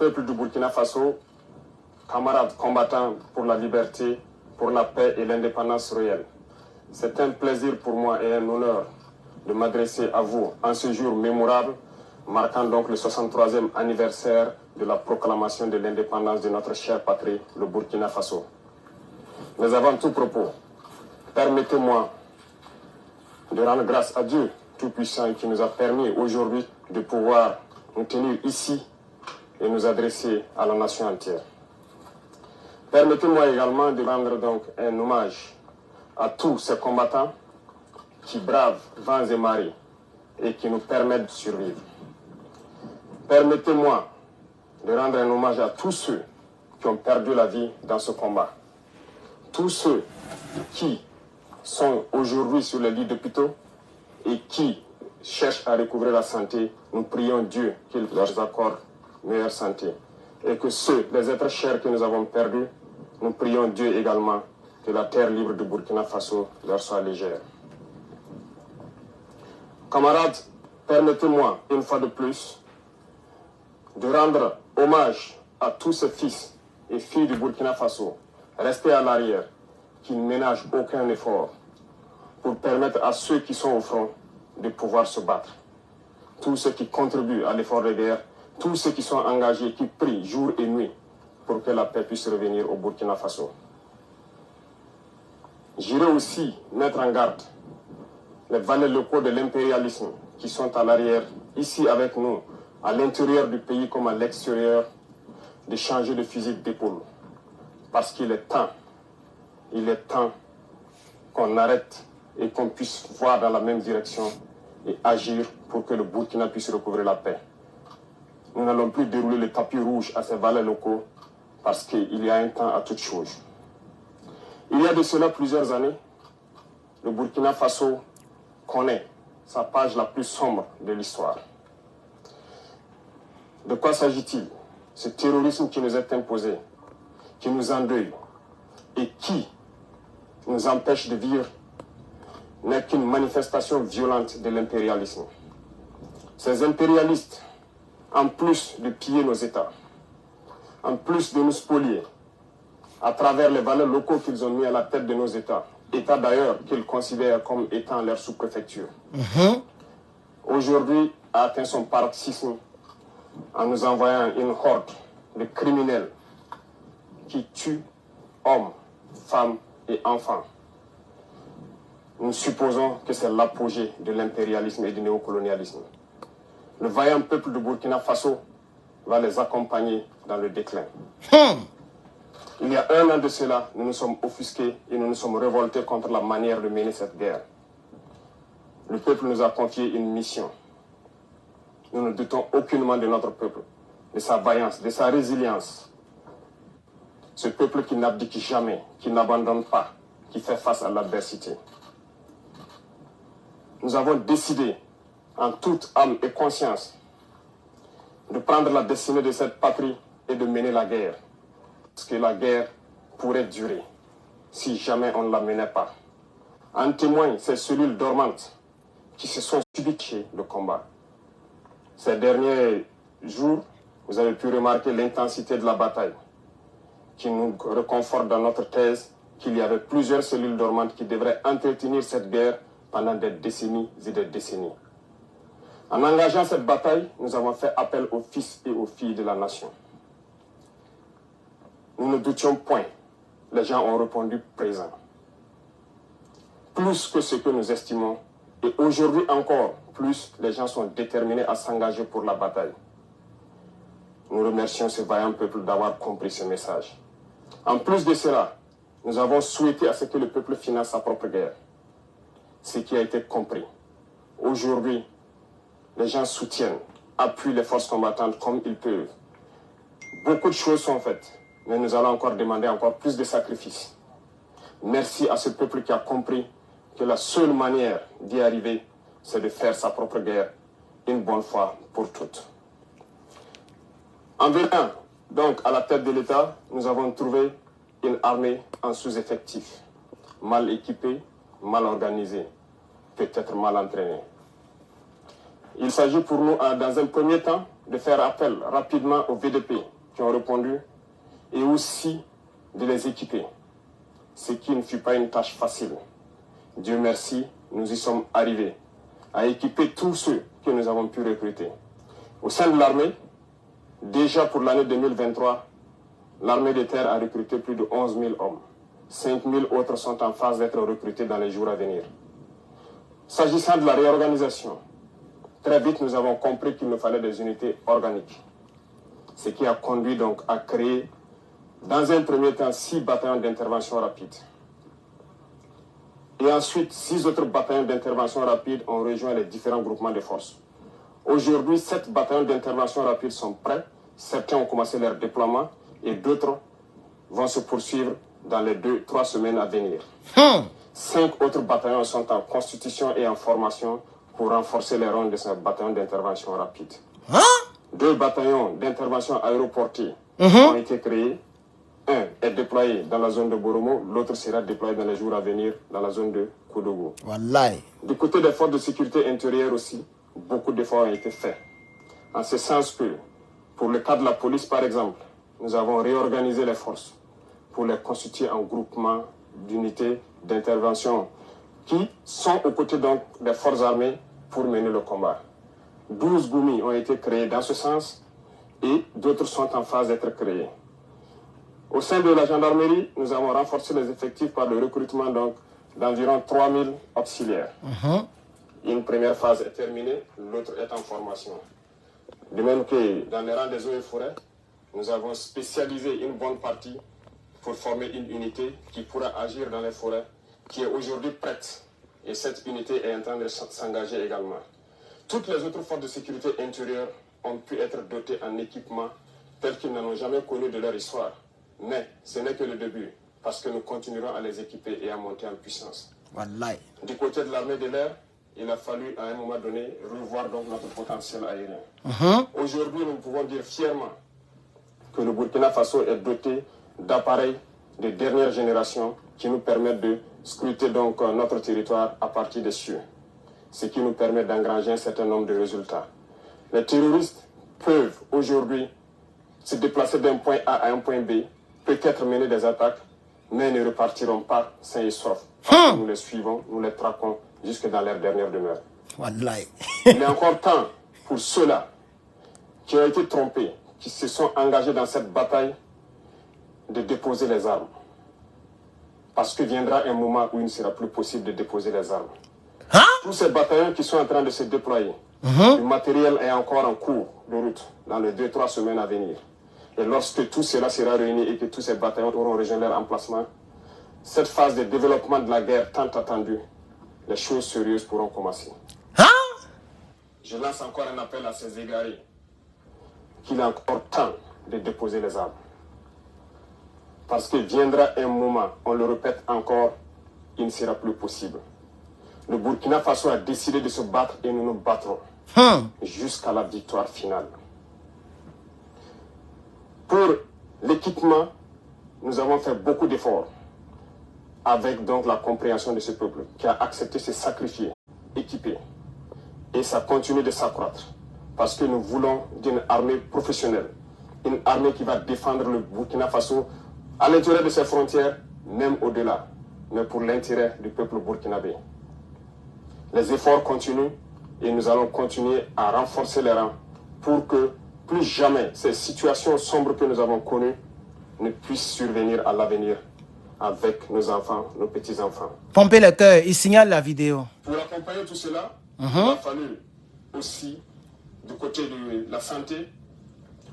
peuple du Burkina Faso, camarades combattants pour la liberté, pour la paix et l'indépendance réelle. C'est un plaisir pour moi et un honneur de m'adresser à vous en ce jour mémorable, marquant donc le 63e anniversaire de la proclamation de l'indépendance de notre chère patrie, le Burkina Faso. Mais avant tout propos, permettez-moi de rendre grâce à Dieu Tout-Puissant qui nous a permis aujourd'hui de pouvoir nous tenir ici et nous adresser à la nation entière. Permettez-moi également de rendre donc un hommage à tous ces combattants qui bravent vents et marées et qui nous permettent de survivre. Permettez-moi de rendre un hommage à tous ceux qui ont perdu la vie dans ce combat. Tous ceux qui sont aujourd'hui sur les lits d'hôpitaux et qui cherchent à recouvrer la santé, nous prions Dieu qu'il leur accorde meilleure santé. Et que ceux, les êtres chers que nous avons perdus, nous prions Dieu également que la terre libre du Burkina Faso leur soit légère. Camarades, permettez-moi une fois de plus de rendre hommage à tous ces fils et filles du Burkina Faso restés à l'arrière, qui ne ménagent aucun effort pour permettre à ceux qui sont au front de pouvoir se battre. Tous ceux qui contribuent à l'effort de guerre, tous ceux qui sont engagés, qui prient jour et nuit pour que la paix puisse revenir au Burkina Faso. J'irai aussi mettre en garde les valets locaux de l'impérialisme qui sont à l'arrière, ici avec nous, à l'intérieur du pays comme à l'extérieur, de changer de fusil d'épaule. Parce qu'il est temps qu'on arrête et qu'on puisse voir dans la même direction et agir pour que le Burkina puisse recouvrer la paix. Nous n'allons plus dérouler le tapis rouge à ces valets locaux parce qu'il y a un temps à toute chose. Il y a de cela plusieurs années, le Burkina Faso connaît sa page la plus sombre de l'histoire. De quoi s'agit-il? Ce terrorisme qui nous est imposé, qui nous endeuille et qui nous empêche de vivre n'est qu'une manifestation violente de l'impérialisme. Ces impérialistes, en plus de piller nos États, en plus de nous spolier, à travers les valeurs locaux qu'ils ont mis à la tête de nos États, États d'ailleurs qu'ils considèrent comme étant leur sous-préfecture, aujourd'hui a atteint son paroxysme en nous envoyant une horde de criminels qui tuent hommes, femmes et enfants. Nous supposons que c'est l'apogée de l'impérialisme et du néocolonialisme. Le vaillant peuple de Burkina Faso va les accompagner dans le déclin. Il y a un an de cela, nous nous sommes offusqués et nous nous sommes révoltés contre la manière de mener cette guerre. Le peuple nous a confié une mission. Nous ne doutons aucunement de notre peuple, de sa vaillance, de sa résilience. Ce peuple qui n'abdique jamais, qui n'abandonne pas, qui fait face à l'adversité. Nous avons décidé, en toute âme et conscience, de prendre la destinée de cette patrie et de mener la guerre. Parce que la guerre pourrait durer si jamais on ne la menait pas. En témoignent ces cellules dormantes qui se sont subitées le combat. Ces derniers jours, vous avez pu remarquer l'intensité de la bataille qui nous reconforte dans notre thèse qu'il y avait plusieurs cellules dormantes qui devraient entretenir cette guerre pendant des décennies et des décennies. En engageant cette bataille, nous avons fait appel aux fils et aux filles de la nation. Nous ne doutions point. Les gens ont répondu présent. Plus que ce que nous estimons. Et aujourd'hui encore, plus les gens sont déterminés à s'engager pour la bataille. Nous remercions ce vaillant peuple d'avoir compris ce message. En plus de cela, nous avons souhaité à ce que le peuple finance sa propre guerre. Ce qui a été compris. Aujourd'hui, les gens soutiennent, appuient les forces combattantes comme ils peuvent. Beaucoup de choses sont faites, mais nous allons encore demander encore plus de sacrifices. Merci à ce peuple qui a compris que la seule manière d'y arriver, c'est de faire sa propre guerre, une bonne fois pour toutes. En venant donc à la tête de l'État, nous avons trouvé une armée en sous-effectif, mal équipée, mal organisée, peut-être mal entraînée. Il s'agit pour nous, dans un premier temps, de faire appel rapidement au VDP qui ont répondu et aussi de les équiper, ce qui ne fut pas une tâche facile. Dieu merci, nous y sommes arrivés à équiper tous ceux que nous avons pu recruter. Au sein de l'armée, déjà pour l'année 2023, l'armée de terre a recruté plus de 11 000 hommes. 5 000 autres sont en phase d'être recrutés dans les jours à venir. S'agissant de la réorganisation, très vite nous avons compris qu'il nous fallait des unités organiques. Ce qui a conduit donc à créer, dans un premier temps, 6 bataillons d'intervention rapide. Et ensuite, 6 autres bataillons d'intervention rapide ont rejoint les différents groupements de forces. Aujourd'hui, 7 bataillons d'intervention rapide sont prêts. Certains ont commencé leur déploiement et d'autres vont se poursuivre dans les 2-3 semaines à venir. 5 autres bataillons sont en constitution et en formation pour renforcer les rangs de ces bataillons d'intervention rapide. 2 bataillons d'intervention aéroportée ont été créés. Un est déployé dans la zone de Boromo, l'autre sera déployé dans les jours à venir dans la zone de Koudougou. Wallahi. Du côté des forces de sécurité intérieure aussi, beaucoup d'efforts ont été faits. En ce sens que, pour le cas de la police par exemple, nous avons réorganisé les forces pour les constituer en groupements d'unités d'intervention qui sont aux côtés donc des forces armées pour mener le combat. 12 GOUMI ont été créés dans ce sens et d'autres sont en phase d'être créés. Au sein de la gendarmerie, nous avons renforcé les effectifs par le recrutement d'environ 3 000 auxiliaires. Une première phase est terminée, l'autre est en formation. De même que dans les rangs des eaux et forêts, nous avons spécialisé une bonne partie pour former une unité qui pourra agir dans les forêts, qui est aujourd'hui prête. Et cette unité est en train de s'engager également. Toutes les autres forces de sécurité intérieure ont pu être dotées en équipement tel qu'ils n'en ont jamais connu de leur histoire. Mais ce n'est que le début, parce que nous continuerons à les équiper et à monter en puissance. Wallahi. Du côté de l'armée de l'air, il a fallu à un moment donné revoir donc notre potentiel aérien. Aujourd'hui, nous pouvons dire fièrement que le Burkina Faso est doté d'appareils de dernière génération qui nous permettent de scruter donc notre territoire à partir des cieux, ce qui nous permet d'engranger un certain nombre de résultats. Les terroristes peuvent aujourd'hui se déplacer d'un point A à un point B, peut-être mener des attaques, mais ne repartiront pas sains et saufs. Parce que nous les suivons, nous les traquons jusque dans leur dernière demeure. Wallahi. Il est encore temps pour ceux-là qui ont été trompés, qui se sont engagés dans cette bataille, de déposer les armes. Parce que viendra un moment où il ne sera plus possible de déposer les armes. Tous ces bataillons qui sont en train de se déployer, le matériel est encore en cours de route dans les 2-3 semaines à venir. Et lorsque tout cela sera réuni et que tous ces bataillons auront rejoint leur emplacement, cette phase de développement de la guerre tant attendue, les choses sérieuses pourront commencer. Je lance encore un appel à ces égarés qu'il est encore temps de déposer les armes. Parce que viendra un moment, on le répète encore, il ne sera plus possible. Le Burkina Faso a décidé de se battre et nous nous battrons jusqu'à la victoire finale. Pour l'équipement, nous avons fait beaucoup d'efforts avec donc la compréhension de ce peuple qui a accepté de se sacrifier, équiper. Et ça continue de s'accroître parce que nous voulons d'une armée professionnelle, une armée qui va défendre le Burkina Faso à l'intérieur de ses frontières, même au-delà, mais pour l'intérêt du peuple burkinabé. Les efforts continuent et nous allons continuer à renforcer les rangs pour que plus jamais ces situations sombres que nous avons connues ne puissent survenir à l'avenir avec nos enfants, nos petits-enfants. Pompez le cœur, il signale la vidéo. Pour accompagner tout cela, il a fallu aussi, du côté de la santé,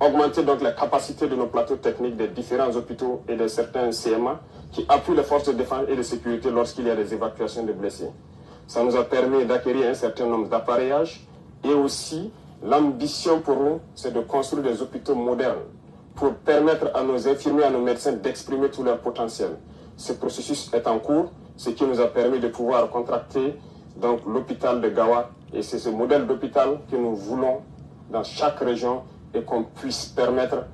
augmenter donc les capacités de nos plateaux techniques des différents hôpitaux et de certains CMA qui appuient les forces de défense et de sécurité lorsqu'il y a des évacuations de blessés. Ça nous a permis d'acquérir un certain nombre d'appareillages et aussi l'ambition pour nous, c'est de construire des hôpitaux modernes pour permettre à nos infirmiers, à nos médecins d'exprimer tout leur potentiel. Ce processus est en cours, ce qui nous a permis de pouvoir contracter donc l'hôpital de Gawa et c'est ce modèle d'hôpital que nous voulons dans chaque région et qu'on puisse permettre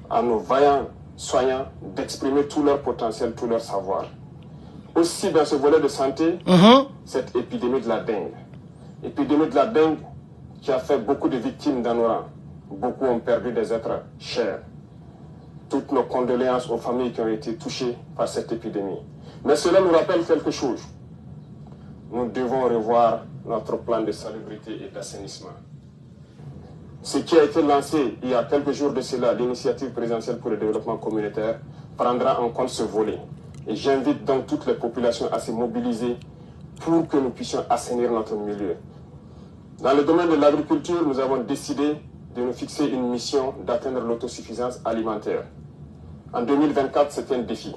à nos vaillants soignants d'exprimer tout leur potentiel, tout leur savoir. Aussi dans ce volet de santé, cette épidémie de la dengue. Épidémie de la dengue qui a fait beaucoup de victimes dans nos rangs. Beaucoup ont perdu des êtres chers. toutes nos condoléances aux familles qui ont été touchées par cette épidémie. Mais cela nous rappelle quelque chose. Nous devons revoir notre plan de salubrité et d'assainissement. Ce qui a été lancé il y a quelques jours de cela, l'initiative présidentielle pour le développement communautaire, prendra en compte ce volet. Et j'invite donc toutes les populations à se mobiliser pour que nous puissions assainir notre milieu. Dans le domaine de l'agriculture, nous avons décidé de nous fixer une mission d'atteindre l'autosuffisance alimentaire. En 2024, c'est un défi.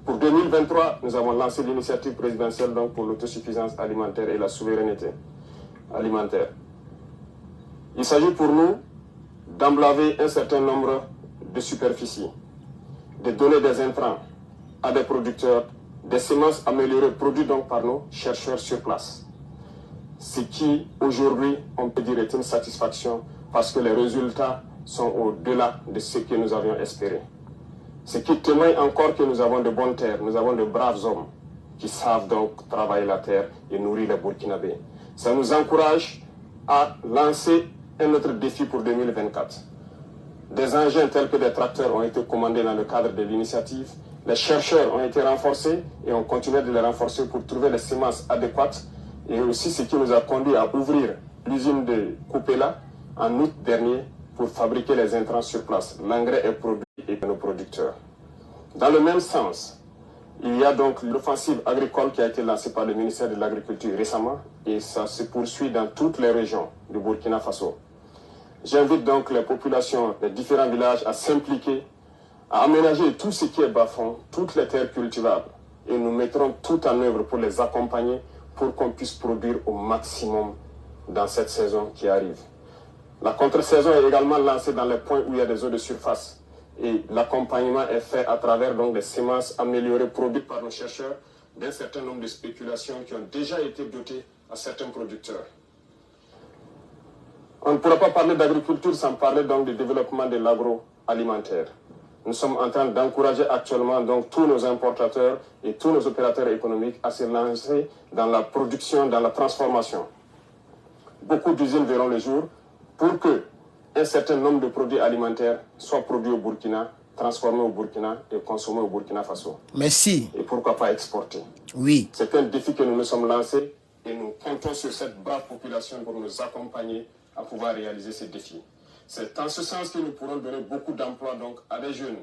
Pour 2023, nous avons lancé l'initiative présidentielle donc, pour l'autosuffisance alimentaire et la souveraineté alimentaire. Il s'agit pour nous d'emblaver un certain nombre de superficies, de donner des intrants à des producteurs, des semences améliorées produites donc par nos chercheurs sur place. Ce qui, aujourd'hui, on peut dire est une satisfaction parce que les résultats sont au-delà de ce que nous avions espéré. Ce qui témoigne encore que nous avons de bonnes terres, nous avons de braves hommes qui savent donc travailler la terre et nourrir les Burkinabés. Ça nous encourage à lancer un autre défi pour 2024. Des engins tels que des tracteurs ont été commandés dans le cadre de l'initiative. Les chercheurs ont été renforcés et on continue de les renforcer pour trouver les semences adéquates. Et aussi ce qui nous a conduit à ouvrir l'usine de Coupéla en août dernier pour fabriquer les intrants sur place. L'engrais est produit et nos producteurs. Dans le même sens, il y a donc l'offensive agricole qui a été lancée par le ministère de l'Agriculture récemment et ça se poursuit dans toutes les régions du Burkina Faso. J'invite donc les populations des différents villages à s'impliquer, à aménager tout ce qui est bas-fond, toutes les terres cultivables. Et nous mettrons tout en œuvre pour les accompagner pour qu'on puisse produire au maximum dans cette saison qui arrive. La contre-saison est également lancée dans les points où il y a des eaux de surface. Et l'accompagnement est fait à travers donc des semences améliorées produites par nos chercheurs d'un certain nombre de spéculations qui ont déjà été dotées à certains producteurs. On ne pourra pas parler d'agriculture sans parler donc du développement de l'agroalimentaire. Nous sommes en train d'encourager actuellement donc tous nos importateurs et tous nos opérateurs économiques à se lancer dans la production, dans la transformation. Beaucoup d'usines verront le jour pour que un certain nombre de produits alimentaires soient produits au Burkina, transformés au Burkina et consommés au Burkina Faso. Merci. Et pourquoi pas exporter? Oui. C'est un défi que nous nous sommes lancés et nous comptons sur cette brave population pour nous accompagner à pouvoir réaliser ces défis. C'est en ce sens que nous pourrons donner beaucoup d'emplois donc à des jeunes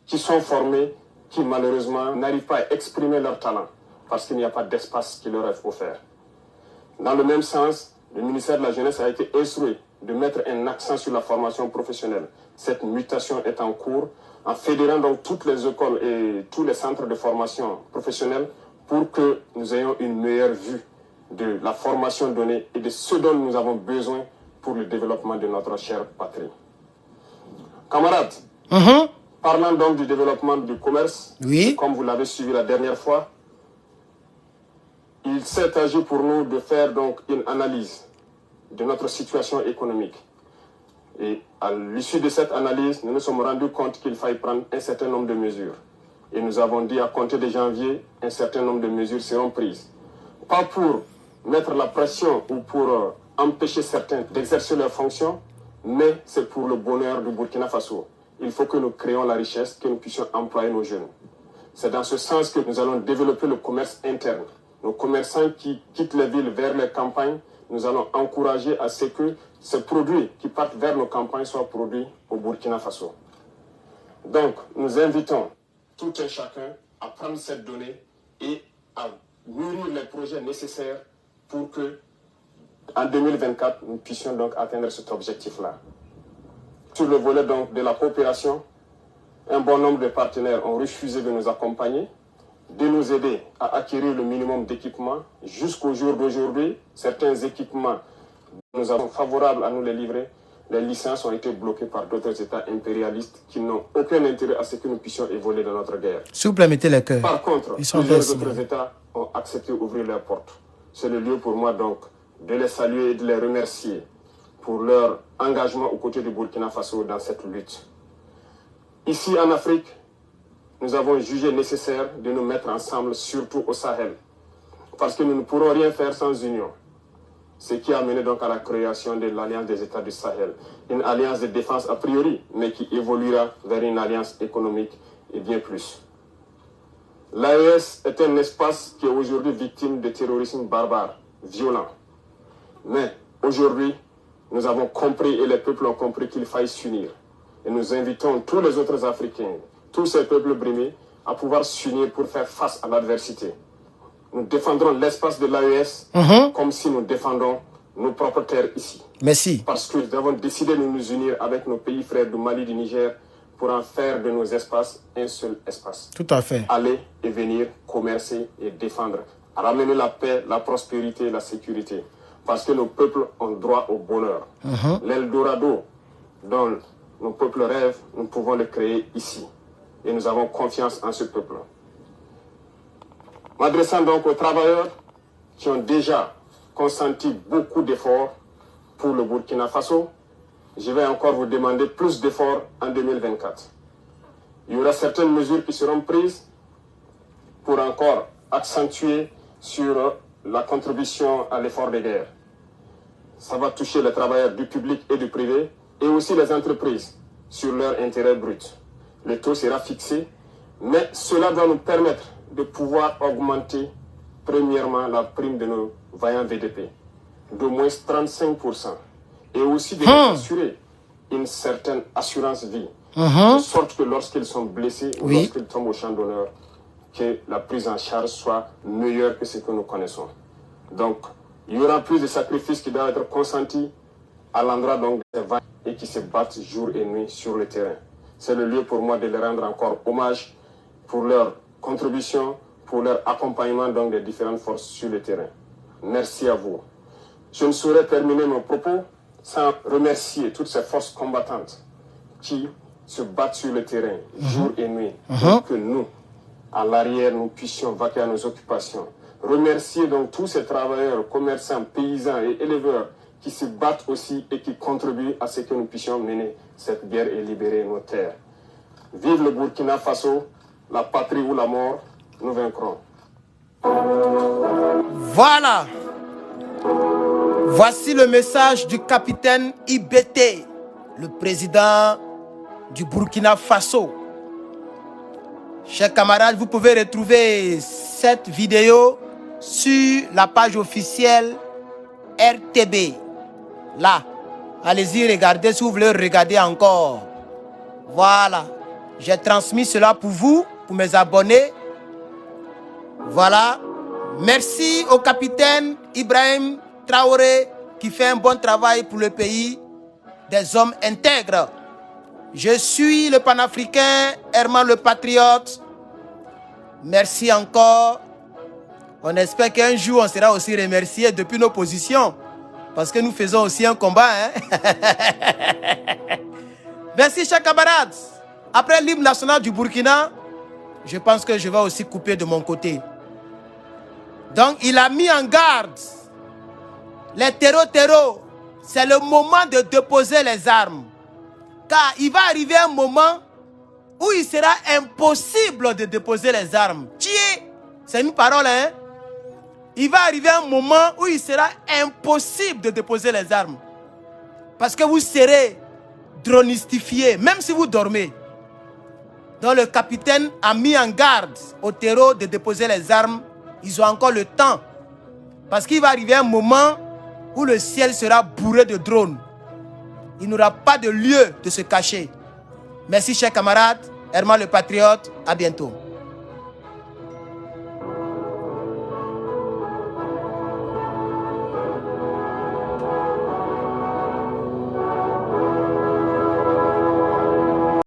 qui sont formés, qui malheureusement n'arrivent pas à exprimer leur talent parce qu'il n'y a pas d'espace qui leur est offert. Dans le même sens, le ministère de la Jeunesse a été instruit de mettre un accent sur la formation professionnelle. Cette mutation est en cours en fédérant donc toutes les écoles et tous les centres de formation professionnelle pour que nous ayons une meilleure vue de la formation donnée et de ce dont nous avons besoin pour le développement de notre chère patrie. Camarades, parlant donc du développement du commerce, oui. Comme vous l'avez suivi la dernière fois, il s'est agi pour nous de faire donc une analyse de notre situation économique. Et à l'issue de cette analyse, nous nous sommes rendus compte qu'il fallait prendre un certain nombre de mesures. Et nous avons dit à compter de janvier, un certain nombre de mesures seront prises. Pas pour mettre la pression ou pour empêcher certains d'exercer leurs fonctions, mais c'est pour le bonheur du Burkina Faso. Il faut que nous créions la richesse, que nous puissions employer nos jeunes. C'est dans ce sens que nous allons développer le commerce interne. Nos commerçants qui quittent les villes vers les campagnes, nous allons encourager à ce que ces produits qui partent vers nos campagnes soient produits au Burkina Faso. Donc, nous invitons tout un chacun à prendre cette donnée et à mûrir les projets nécessaires pour que, en 2024, nous puissions donc atteindre cet objectif-là. Sur le volet donc de la coopération, un bon nombre de partenaires ont refusé de nous accompagner, de nous aider à acquérir le minimum d'équipements. Jusqu'au jour d'aujourd'hui, certains équipements, nous avons favorables à nous les livrer. Les licences ont été bloquées par d'autres États impérialistes qui n'ont aucun intérêt à ce que nous puissions évoluer dans notre guerre. S'il vous plaît, mettez les cœurs. Par contre, plusieurs autres États ont accepté d'ouvrir leurs portes. C'est le lieu pour moi donc de les saluer et de les remercier pour leur engagement aux côtés du Burkina Faso dans cette lutte. Ici en Afrique, nous avons jugé nécessaire de nous mettre ensemble, surtout au Sahel, parce que nous ne pourrons rien faire sans union. ce qui a mené donc à la création de l'Alliance des États du Sahel. Une alliance de défense a priori, mais qui évoluera vers une alliance économique et bien plus. L'AES est un espace qui est aujourd'hui victime de terrorisme barbare, violent. Mais aujourd'hui, nous avons compris et les peuples ont compris qu'il faille s'unir. Et nous invitons tous les autres Africains, tous ces peuples brimés, à pouvoir s'unir pour faire face à l'adversité. Nous défendrons l'espace de l'AES comme si nous défendons nos propres terres ici. Merci. Parce que nous avons décidé de nous unir avec nos pays frères du Mali, du Niger, pour en faire de nos espaces un seul espace. Tout à fait. Aller et venir, commercer et défendre. Ramener la paix, la prospérité et la sécurité. Parce que nos peuples ont droit au bonheur. L'Eldorado dont nos peuples rêvent, nous pouvons le créer ici. Et nous avons confiance en ce peuple. M'adressant donc aux travailleurs qui ont déjà consenti beaucoup d'efforts pour le Burkina Faso, je vais encore vous demander plus d'efforts en 2024. Il y aura certaines mesures qui seront prises pour encore accentuer sur la contribution à l'effort de guerre. Ça va toucher les travailleurs du public et du privé et aussi les entreprises sur leur intérêt brut. Le taux sera fixé, mais cela doit nous permettre de pouvoir augmenter premièrement la prime de nos vaillants VDP d'au moins 35%. Et aussi de leur assurer une certaine assurance vie, de sorte que lorsqu'ils sont blessés ou lorsqu'ils tombent au champ d'honneur, que la prise en charge soit meilleure que ce que nous connaissons. Donc, il y aura plus de sacrifices qui doivent être consentis à l'endroit donc des vaillants et qui se battent jour et nuit sur le terrain. C'est le lieu pour moi de leur rendre encore hommage pour leur contribution, pour leur accompagnement donc des différentes forces sur le terrain. Merci à vous. Je ne saurais terminer mon propos sans remercier toutes ces forces combattantes qui se battent sur le terrain jour et nuit pour que nous, à l'arrière, nous puissions vaquer à nos occupations. Remercier donc tous ces travailleurs, commerçants, paysans et éleveurs qui se battent aussi et qui contribuent à ce que nous puissions mener cette guerre et libérer nos terres. Vive le Burkina Faso, la patrie ou la mort, nous vaincrons. Voilà. Voici le message du capitaine IBT, le président du Burkina Faso. Chers camarades, vous pouvez retrouver cette vidéo sur la page officielle RTB. Là, allez-y regarder si vous voulez regarder encore. Voilà, j'ai transmis cela pour vous, pour mes abonnés. Voilà, merci au capitaine Ibrahim Traoré qui fait un bon travail pour le pays, des hommes intègres. Je suis le panafricain Herman le patriote. Merci encore. On espère qu'un jour on sera aussi remercié depuis nos positions. Parce que nous faisons aussi un combat. Merci chers camarades. Après l'hymne national du Burkina, je pense que je vais aussi couper de mon côté. Donc il a mis en garde les terreaux, c'est le moment de déposer les armes. Car il va arriver un moment où il sera impossible de déposer les armes. C'est une parole, hein? Il va arriver un moment où il sera impossible de déposer les armes. Parce que vous serez dronistifiés, même si vous dormez. Donc le capitaine a mis en garde aux terreaux de déposer les armes. Ils ont encore le temps. Parce qu'il va arriver un moment où le ciel sera bourré de drones. Il n'y aura pas de lieu de se cacher. Merci chers camarades. Herman le patriote. À bientôt.